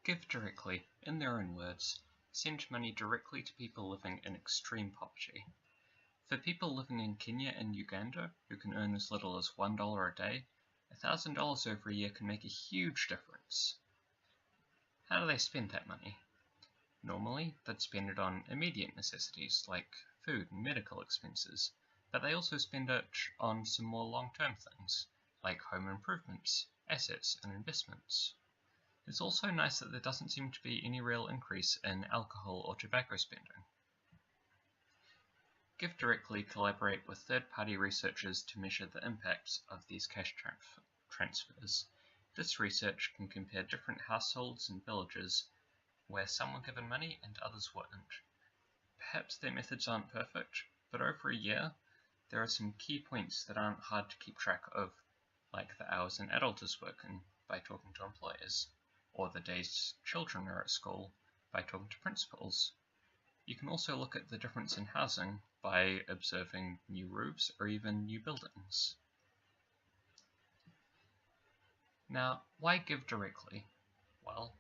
Give directly, in their own words, send money directly to people living in extreme poverty. For people living in Kenya and Uganda who can earn as little as $1 a day, $1,000 over a year can make a huge difference. How do they spend that money? Normally, they'd spend it on immediate necessities like food and medical expenses, but they also spend it on some more long-term things, like home improvements, assets, and investments. It's also nice that there doesn't seem to be any real increase in alcohol or tobacco spending. Give Directly collaborate with third-party researchers to measure the impacts of these cash transfers. This research can compare different households and villages where some were given money and others weren't. Perhaps their methods aren't perfect, but over a year, there are some key points that aren't hard to keep track of, like the hours an adult is working by talking to employers, or the days children are at school by talking to principals. You can also look at the difference in housing by observing new roofs or even new buildings. Now, why give directly? Well,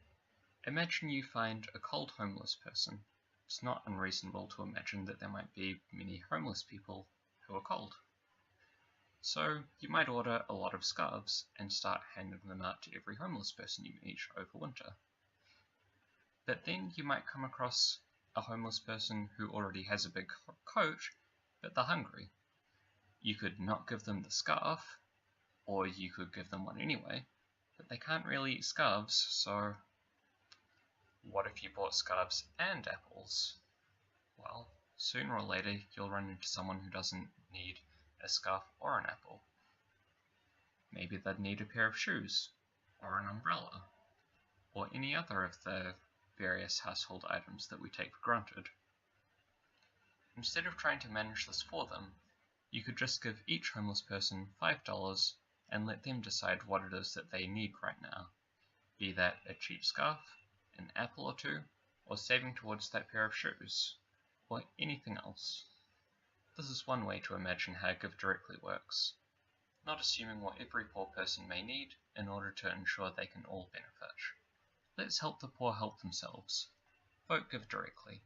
imagine you find a cold homeless person. It's not unreasonable to imagine that there might be many homeless people who are cold. So you might order a lot of scarves and start handing them out to every homeless person you meet over winter. But then you might come across a homeless person who already has a big coat, but they're hungry. You could not give them the scarf, or you could give them one anyway, but they can't really eat scarves, so what if you bought scarves and apples? Well, sooner or later you'll run into someone who doesn't need a scarf or an apple. Maybe they'd need a pair of shoes, or an umbrella, or any other of the various household items that we take for granted. Instead of trying to manage this for them, you could just give each homeless person $5 and let them decide what it is that they need right now, be that a cheap scarf, an apple or two, or saving towards that pair of shoes, or anything else. This is one way to imagine how Give Directly works, not assuming what every poor person may need in order to ensure they can all benefit. Let's help the poor help themselves. Vote Give Directly.